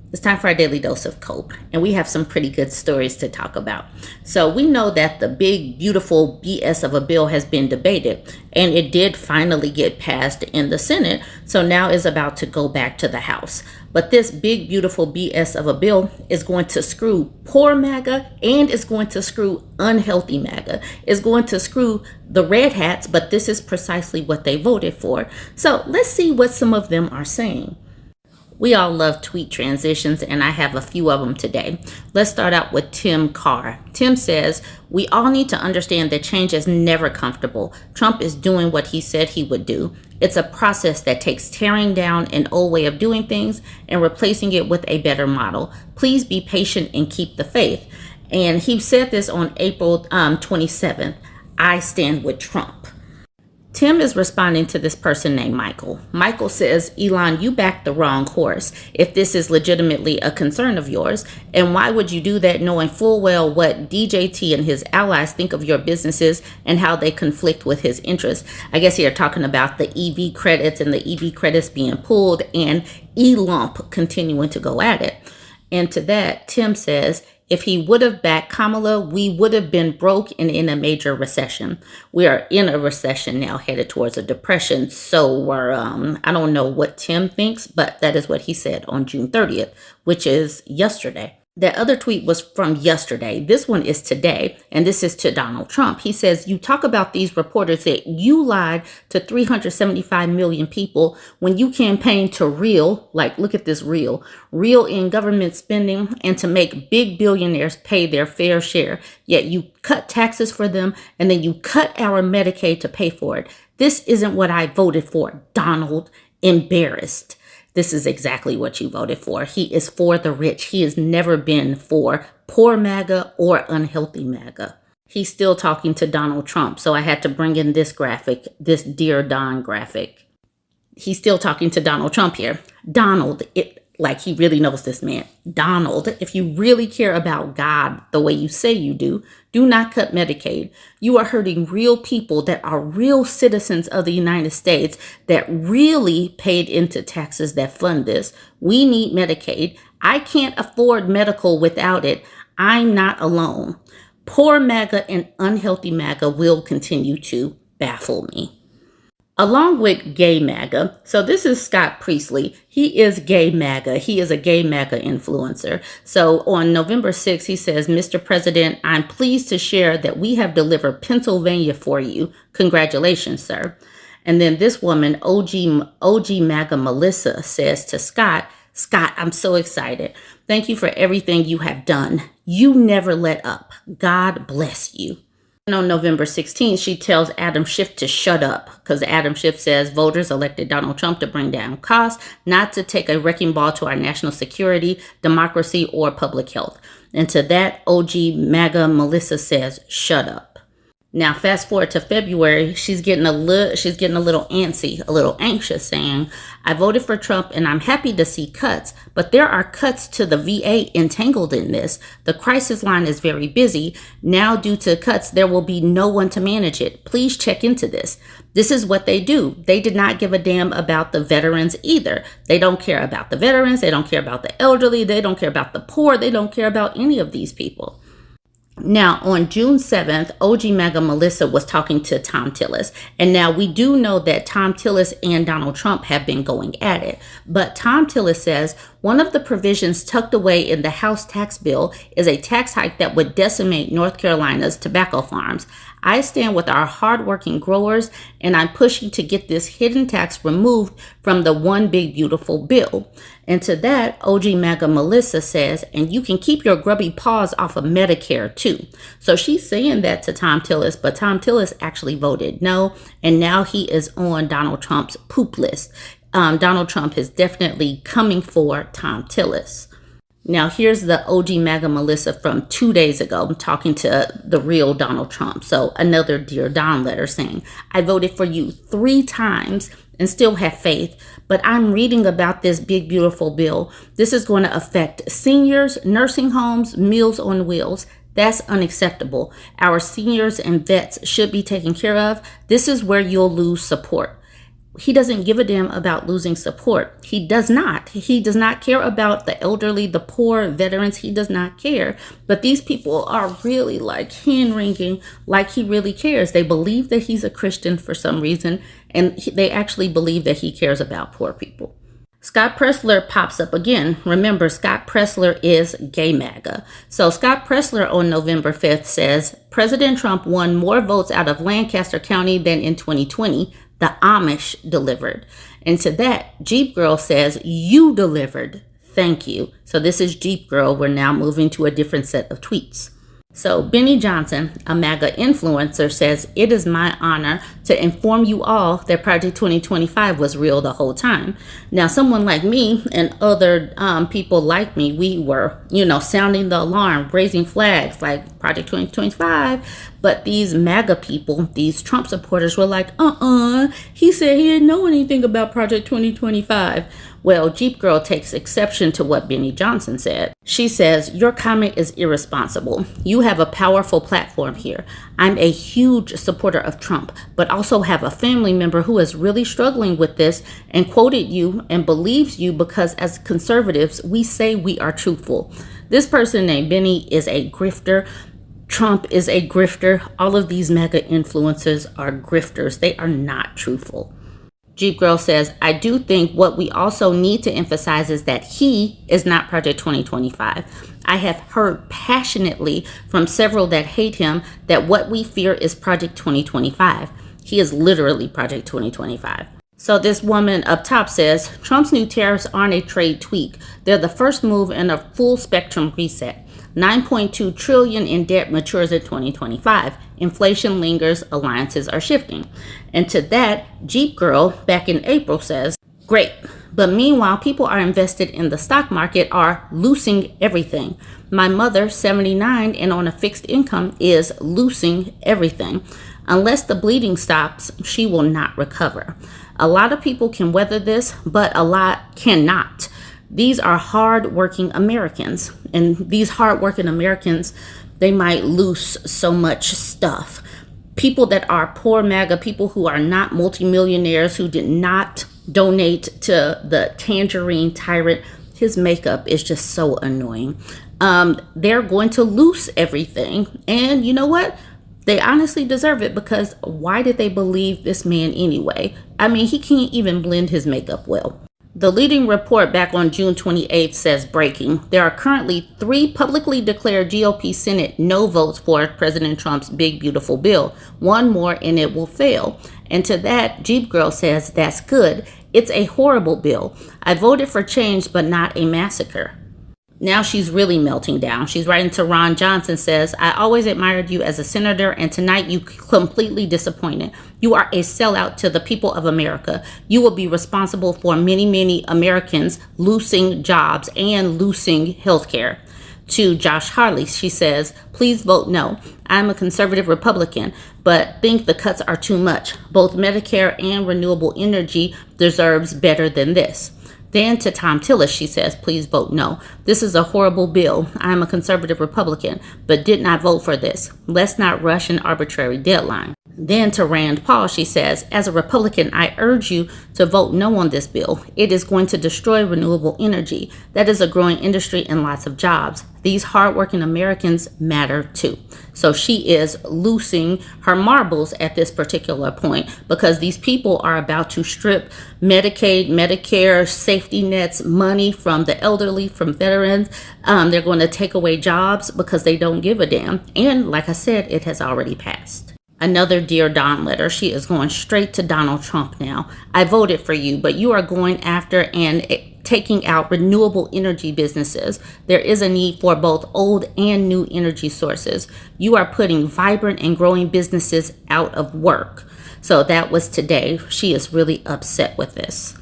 It's time for our daily dose of cope, and we have some pretty good stories to talk about. So, we know that the big, beautiful BS of a bill has been debated, and it did finally get passed in the Senate. So, now is about to go back to the House. But this big, beautiful BS of a bill is going to screw poor MAGA and is going to screw unhealthy MAGA. It's going to screw the red hats, but this is precisely what they voted for. So, let's see what some of them are saying. We all love tweet transitions, and I have a few of them today. Let's start out with Tim Carr. Tim says, "We all need to understand that change is never comfortable. Trump is doing what he said he would do. It's a process that takes tearing down an old way of doing things and replacing it with a better model. Please be patient and keep the faith." And he said this on April 27th. I stand with Trump. Tim is responding to this person named Michael. Michael says, "Elon, you backed the wrong horse if this is legitimately a concern of yours. And why would you do that knowing full well what DJT and his allies think of your businesses and how they conflict with his interests?" I guess you're talking about the EV credits and the EV credits being pulled and Elump continuing to go at it. And to that, Tim says, "If he would have backed Kamala, we would have been broke and in a major recession. We are in a recession now, headed towards a depression." So I don't know what Tim thinks, but that is what he said on June 30th, which is yesterday. That other tweet was from yesterday. This one is today, and this is to Donald Trump. He says, "You talk about these reporters that you lied to 375 million people when you campaigned to reel, like look at this reel in government spending and to make big billionaires pay their fair share. Yet you cut taxes for them and then you cut our Medicaid to pay for it. This isn't what I voted for, Donald. Embarrassed." This is exactly what you voted for. He is for the rich. He has never been for poor MAGA or unhealthy MAGA. He's still talking to Donald Trump. So I had to bring in this graphic, this Dear Don graphic. He's still talking to Donald Trump here. Donald, like he really knows this man. Donald, if you really care about God the way you say you do not cut Medicaid. You are hurting real people that are real citizens of the United States that really paid into taxes that fund this. We need Medicaid. I can't afford medical without it. I'm not alone. Poor MAGA and unhealthy MAGA will continue to baffle me. Along with gay MAGA, so this is Scott Priestley. He is gay MAGA. He is a gay MAGA influencer. So on November 6th, he says, "Mr. President, I'm pleased to share that we have delivered Pennsylvania for you. Congratulations, sir." And then this woman, OG MAGA Melissa, says to Scott, "Scott, I'm so excited. Thank you for everything you have done. You never let up. God bless you." And on November 16th, she tells Adam Schiff to shut up because Adam Schiff says voters elected Donald Trump to bring down costs, not to take a wrecking ball to our national security, democracy, or public health. And to that, OG MAGA Melissa says, "Shut up." Now, fast forward to February, she's getting a little antsy, a little anxious, saying, "I voted for Trump and I'm happy to see cuts, but there are cuts to the VA entangled in this. The crisis line is very busy. Now, due to cuts, there will be no one to manage it. Please check into this." This is what they do. They did not give a damn about the veterans either. They don't care about the veterans. They don't care about the elderly. They don't care about the poor. They don't care about any of these people. Now, on June 7th, OG MAGA Melissa was talking to Tom Tillis. And now we do know that Tom Tillis and Donald Trump have been going at it. But Tom Tillis says one of the provisions tucked away in the House tax bill is a tax hike that would decimate North Carolina's tobacco farms. "I stand with our hardworking growers, and I'm pushing to get this hidden tax removed from the one big beautiful bill." And to that, OG MAGA Melissa says, "And you can keep your grubby paws off of Medicare too." So she's saying that to Tom Tillis, but Tom Tillis actually voted no, and now he is on Donald Trump's poop list. Donald Trump is definitely coming for Tom Tillis. Now, here's the OG MAGA Melissa from 2 days ago talking to the real Donald Trump. So another Dear Don letter saying, "I voted for you 3 times and still have faith, but I'm reading about this big, beautiful bill. This is going to affect seniors, nursing homes, Meals on Wheels. That's unacceptable. Our seniors and vets should be taken care of. This is where you'll lose support." He doesn't give a damn about losing support. He does not. He does not care about the elderly, the poor, veterans. He does not care. But these people are really like hand-wringing, like he really cares. They believe that he's a Christian for some reason, and they actually believe that he cares about poor people. Scott Presler pops up again. Remember, Scott Presler is gay MAGA. So Scott Presler on November 5th says, President Trump won more votes out of Lancaster County than in 2020. The Amish delivered. And to that, Jeep Girl says, you delivered. Thank you. So this is Jeep Girl. We're now moving to a different set of tweets. So Benny Johnson, a MAGA influencer, says, it is my honor to inform you all that Project 2025 was real the whole time. Now, someone like me and other people like me, we were, sounding the alarm, raising flags like Project 2025. But these MAGA people, these Trump supporters were like, he said he didn't know anything about Project 2025. Well, Jeep Girl takes exception to what Benny Johnson said. She says, your comment is irresponsible. You have a powerful platform here. I'm a huge supporter of Trump, but also have a family member who is really struggling with this and quoted you and believes you because as conservatives, we say we are truthful. This person named Benny is a grifter. Trump is a grifter. All of these MAGA influencers are grifters. They are not truthful. Jeep Girl says, I do think what we also need to emphasize is that he is not Project 2025. I have heard passionately from several that hate him that what we fear is Project 2025. He is literally Project 2025. So this woman up top says, Trump's new tariffs aren't a trade tweak. They're the first move in a full spectrum reset. 9.2 trillion in debt matures in 2025. Inflation lingers, alliances are shifting. And to that, Jeep Girl back in April says, great. But meanwhile, people are invested in the stock market are losing everything. My mother, 79 and on a fixed income, is losing everything. Unless the bleeding stops, she will not recover. A lot of people can weather this, but a lot cannot. These are hard-working Americans, and these hard-working Americans, they might lose so much stuff. People that are poor MAGA, people who are not multimillionaires, who did not donate to the Tangerine Tyrant, his makeup is just so annoying. They're going to lose everything, and you know what? They honestly deserve it because why did they believe this man anyway? I mean, he can't even blend his makeup well. The leading report back on June 28th says breaking. There are currently 3 publicly declared GOP Senate no votes for President Trump's big, beautiful bill. One more and it will fail. And to that, Jeep Girl says, that's good. It's a horrible bill. I voted for change, but not a massacre. Now she's really melting down. She's writing to Ron Johnson, says, I always admired you as a senator, and tonight you completely disappointed. You are a sellout to the people of America. You will be responsible for many, many Americans losing jobs and losing health care. To Josh Hawley, she says, please vote no. I'm a conservative Republican, but think the cuts are too much. Both Medicare and renewable energy deserves better than this. Then to Tom Tillis, she says, please vote no. This is a horrible bill. I am a conservative Republican, but did not vote for this. Let's not rush an arbitrary deadline. Then to Rand Paul, she says, as a Republican, I urge you to vote no on this bill. It is going to destroy renewable energy. That is a growing industry and lots of jobs. These hardworking Americans matter too. So she is losing her marbles at this particular point because these people are about to strip Medicaid, Medicare, safety nets, money from the elderly, from veterans. They're going to take away jobs because they don't give a damn. And like I said, it has already passed. Another Dear Don letter. She is going straight to Donald Trump now. I voted for you, but you are going after and taking out renewable energy businesses. There is a need for both old and new energy sources. You are putting vibrant and growing businesses out of work. So that was today. She is really upset with this.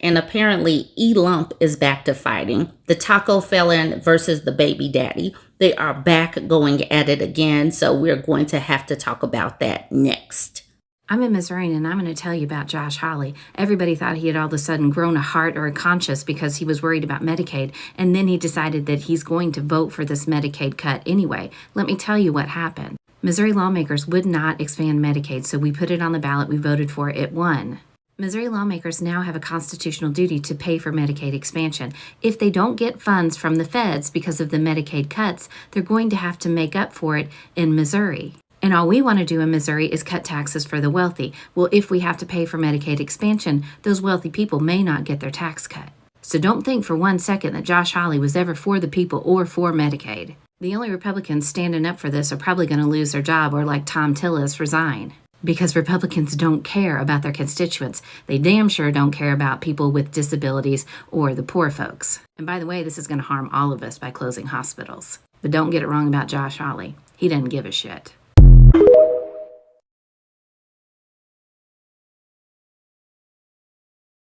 And apparently E-Lump is back to fighting. The taco felon versus the baby daddy. They are back going at it again. So we're going to have to talk about that next. I'm a Missourian, and I'm going to tell you about Josh Hawley. Everybody thought he had all of a sudden grown a heart or a conscience because he was worried about Medicaid, and then he decided that he's going to vote for this Medicaid cut anyway. Let me tell you what happened. Missouri lawmakers would not expand Medicaid, so we put it on the ballot, we voted for it, it won. Missouri lawmakers now have a constitutional duty to pay for Medicaid expansion. If they don't get funds from the feds because of the Medicaid cuts, they're going to have to make up for it in Missouri. And all we want to do in Missouri is cut taxes for the wealthy. Well, if we have to pay for Medicaid expansion, those wealthy people may not get their tax cut. So don't think for 1 second that Josh Hawley was ever for the people or for Medicaid. The only Republicans standing up for this are probably going to lose their job or, like Tom Tillis, resign. Because Republicans don't care about their constituents. They damn sure don't care about people with disabilities or the poor folks. And by the way, this is going to harm all of us by closing hospitals. But don't get it wrong about Josh Hawley. He doesn't give a shit.